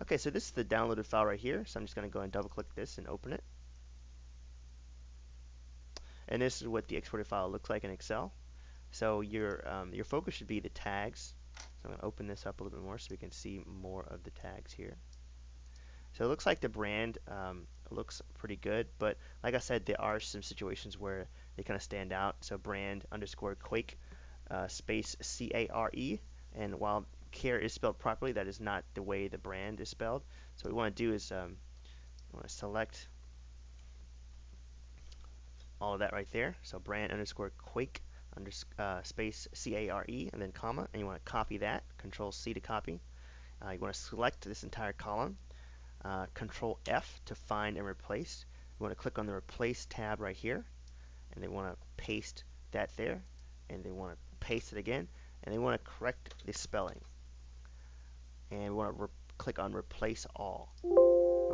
Okay, so this is the downloaded file right here. So I'm just going to go and double click this and open it. And this is what the exported file looks like in Excel. So your focus should be the tags. So I'm going to open this up a little bit more so we can see more of the tags here. So it looks like the brand looks pretty good, but like I said, there are some situations where they kind of stand out. So brand underscore Quake space C-A-R-E, and while care is spelled properly, that is not the way the brand is spelled. So what we want to do is we want to select all of that right there. So brand underscore Quake space C-A-R-E, and then comma, and you want to copy that. Control C to copy. You want to select this entire column. Control F to find and replace. You want to click on the replace tab right here, and they want to paste that there, and they want to paste it again, and they want to correct the spelling, and we want to click on replace all.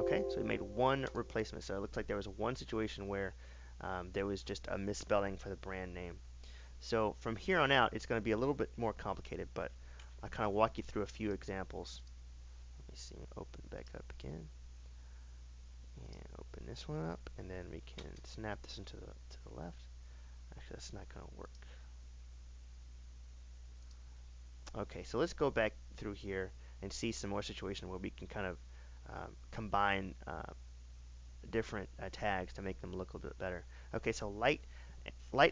Okay, so we made one replacement. So it looks like there was one situation where there was just a misspelling for the brand name. So from here on out, it's going to be a little bit more complicated, but I'll kind of walk you through a few examples. Let me see, open back up again, and open this one up, and then we can snap this into the left. Actually, that's not going to work. Okay, so let's go back through here and see some more situations where we can kind of combine different tags to make them look a little bit better. Okay, so light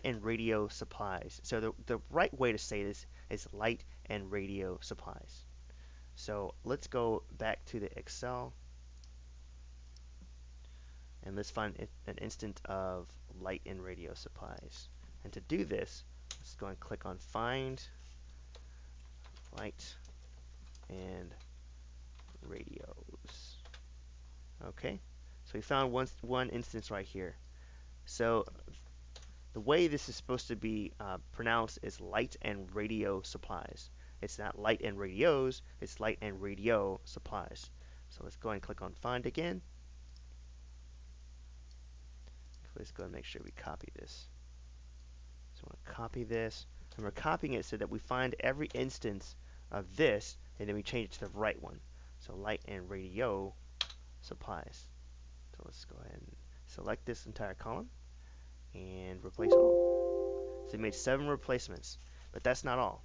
and radio supplies. So the right way to say this is light and radio supplies. So let's go back to the Excel and let's find an instance of light and radio supplies. And to do this, let's go and click on Find Light and Radios. Okay, so we found one instance right here. So the way this is supposed to be pronounced is light and radio supplies. It's not light and radios, it's light and radio supplies. So let's go and click on Find again. Let's go and make sure we copy this. So I want to copy this, and we're copying it so that we find every instance of this, and then we change it to the right one. So light and radio supplies. So let's go ahead and select this entire column and replace all. So we made 7 replacements, but that's not all.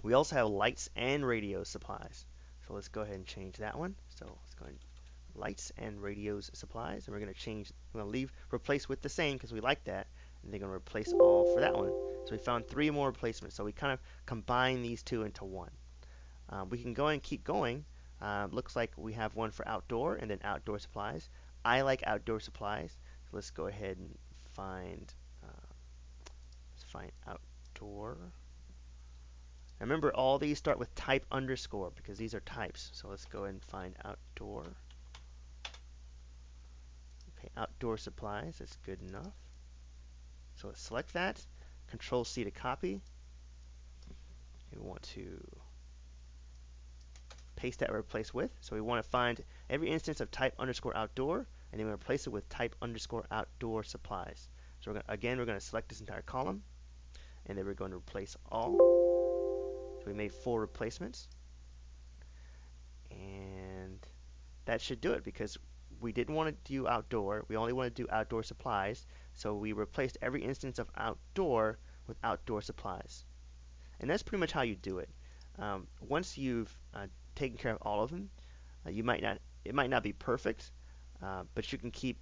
We also have lights and radio supplies. So let's go ahead and change that one. So let's go ahead and lights and radios supplies, and we're going to change, we're going to leave replace with the same because we like that, and they're going to replace all for that one. So we found 3 more replacements. So we kind of combine these two into one. We can go and keep going. Looks like we have one for outdoor and then outdoor supplies. I like outdoor supplies. So let's go ahead and find outdoor. Remember, all these start with type underscore because these are types. So let's go and find outdoor. Okay, outdoor supplies. That's good enough. So let's select that. Control C to copy. We want to paste that replace with. So we want to find every instance of type underscore outdoor, and then we replace it with type underscore outdoor supplies. So we're going to select this entire column, and then we're going to replace all. So we made 4 replacements, and that should do it because we didn't want to do outdoor. We only want to do outdoor supplies. So we replaced every instance of outdoor with outdoor supplies. And that's pretty much how you do it. Once you've taken care of all of them, it might not be perfect, but you can keep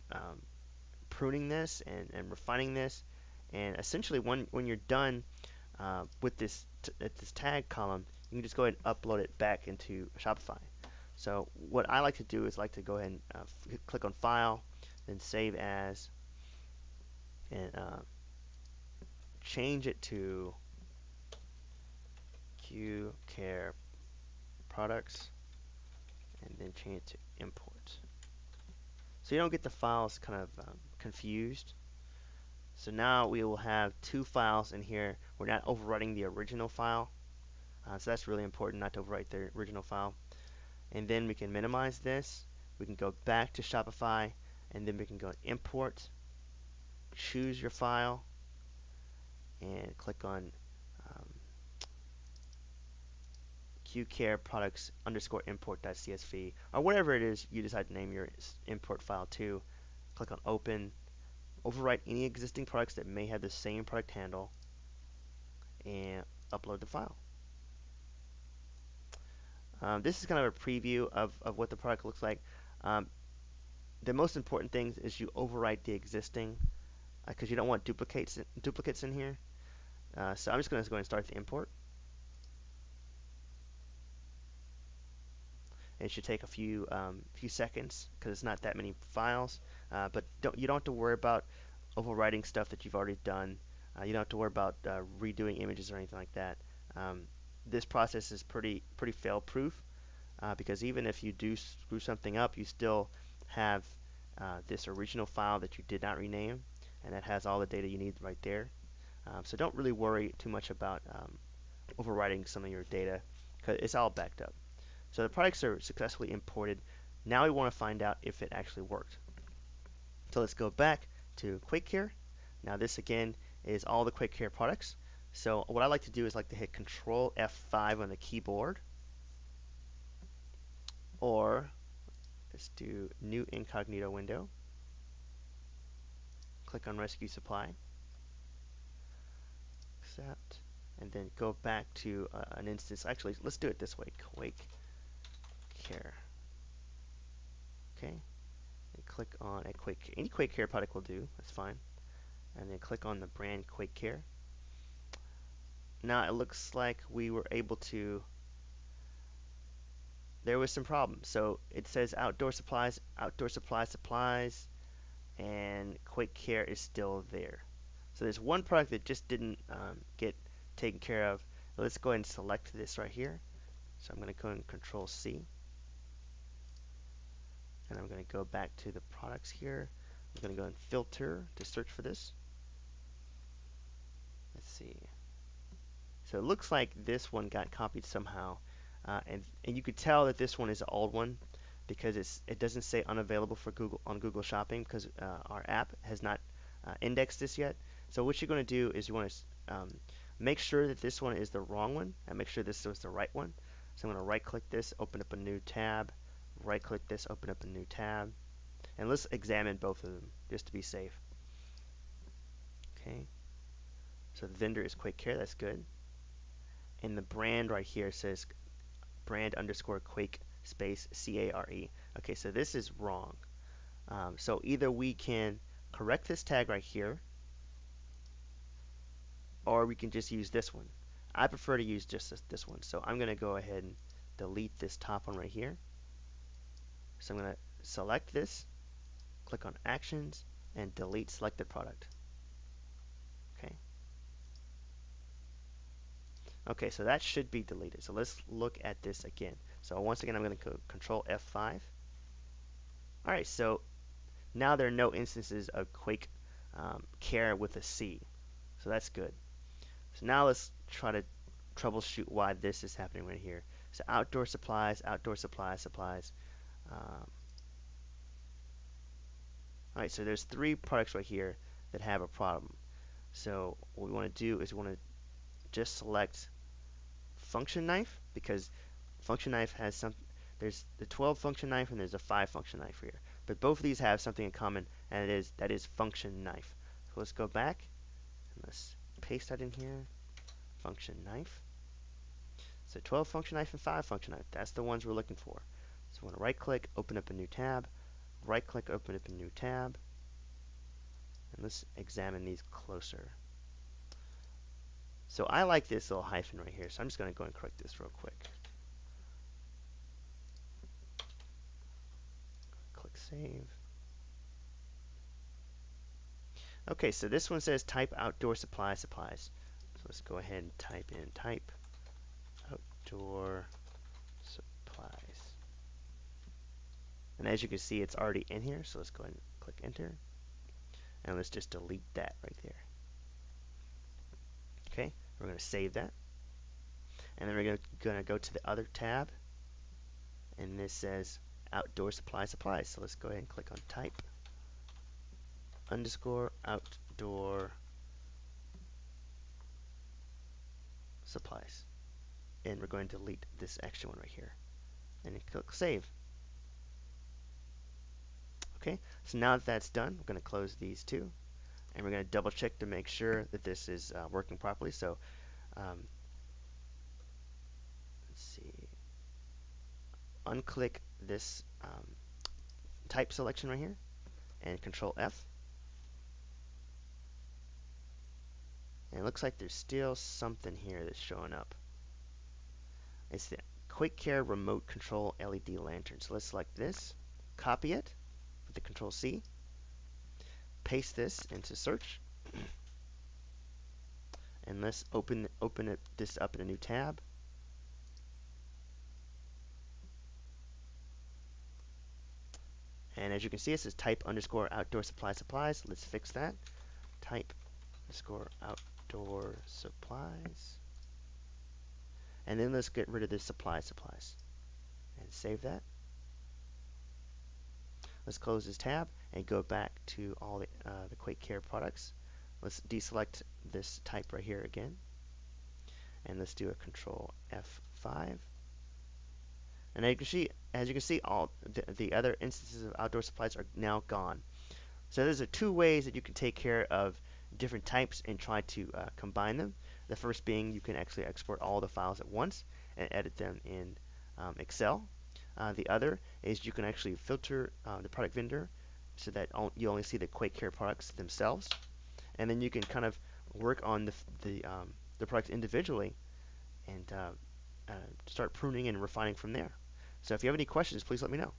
pruning this and refining this. And essentially, when you're done with this tag column, you can just go ahead and upload it back into Shopify. So what I like to do is like to go ahead and click on File, then Save As, and change it to Q Care Products, and then change it to Import. So you don't get the files kind of confused. So now we will have 2 files in here. We're not overwriting the original file. So that's really important, not to overwrite the original file. And then we can minimize this. We can go back to Shopify, and then we can go Import, choose your file, and click on qcare products underscore import.csv, or whatever it is you decide to name your import file to. Click on open, overwrite any existing products that may have the same product handle, and upload the file. This is kind of a preview of what the product looks like. Um, the most important thing is you overwrite the existing because you don't want duplicates in here. So I'm just going to go ahead and start the import. It should take a few seconds because it's not that many files. But you don't have to worry about overwriting stuff that you've already done. You don't have to worry about redoing images or anything like that. This process is pretty fail-proof because even if you do screw something up, you still have this original file that you did not rename, and that has all the data you need right there. So don't really worry too much about overwriting some of your data because it's all backed up. So the products are successfully imported. Now we want to find out if it actually worked. So let's go back to QuakeCare. Now this again is all the QuakeCare products. So what I like to do is like to hit Control F5 on the keyboard, or let's do New Incognito window. Click on Rescue Supply, accept, and then go back to an instance. Actually, let's do it this way: QuakeCare. Okay, and click on a any QuakeCare product will do. That's fine. And then click on the brand QuakeCare. Now it looks like we were able to. There was some problems. So it says outdoor supplies, and QuakeCare is still there. So there's one product that just didn't get taken care of. Let's go ahead and select this right here. So I'm going to go and Control C, and I'm going to go back to the products here. I'm going to go and filter to search for this. Let's see. So it looks like this one got copied somehow, and you could tell that this one is an old one because it doesn't say unavailable for Google on Google Shopping because our app has not indexed this yet. So what you're going to do is you want to make sure that this one is the wrong one and make sure this was the right one. So I'm going to right click this, open up a new tab, right click this, open up a new tab, and let's examine both of them just to be safe. Okay, so the vendor is QuakeCare, that's good. And the brand right here says brand underscore Quake space CARE. Okay, so this is wrong. So either we can correct this tag right here, or we can just use this one. I prefer to use just this one. So I'm going to go ahead and delete this top one right here. So I'm going to select this, click on Actions, and delete selected product. Okay. Okay, so that should be deleted. So let's look at this again. So once again, I'm going to go Control F5. All right, so now there are no instances of Quake Care with a C. So that's good. So now let's try to troubleshoot why this is happening right here. So outdoor supplies. All right, so there's 3 products right here that have a problem. So what we want to do is we want to just select function knife because function knife has some. There's the 12 function knife and there's a 5 function knife here. But both of these have something in common, and that is function knife. So let's go back and let's paste that in here. Function knife. So 12 function knife and 5 function knife. That's the ones we're looking for. So we want to right click, open up a new tab. Right click, open up a new tab. And let's examine these closer. So I like this little hyphen right here. So I'm just going to go and correct this real quick. Click save. Okay, so this one says type outdoor supplies. So let's go ahead and type outdoor supplies. And as you can see, it's already in here. So let's go ahead and click enter. And let's just delete that right there. Okay, we're going to save that. And then we're going to go to the other tab. And this says outdoor supplies. So let's go ahead and click on type underscore outdoor supplies. and we're going to delete this extra one right here. And then click Save. Okay, so now that that's done, we're going to close these two, and we're going to double check to make sure that this is working properly. So um, let's see, unclick this type selection right here, and Control F. And it looks like there's still something here that's showing up. It's the Quick Care Remote Control LED Lantern. So let's select this, copy it with the Control C, paste this into search, and let's open this up in a new tab. And as you can see, it says type underscore outdoor supply supplies. Let's fix that. Type underscore outdoor supplies. And then let's get rid of this supplies and save that. Let's close this tab and go back to all the Quake Care products. Let's deselect this type right here again, and let's do a Control F5. And as you can see, all the other instances of outdoor supplies are now gone. So those are two ways that you can take care of different types and try to combine them. The first being you can actually export all the files at once and edit them in Excel. The other is you can actually filter the product vendor so that you only see the Quake Care products themselves, and then you can kind of work on the products individually and start pruning and refining from there. So if you have any questions, please let me know.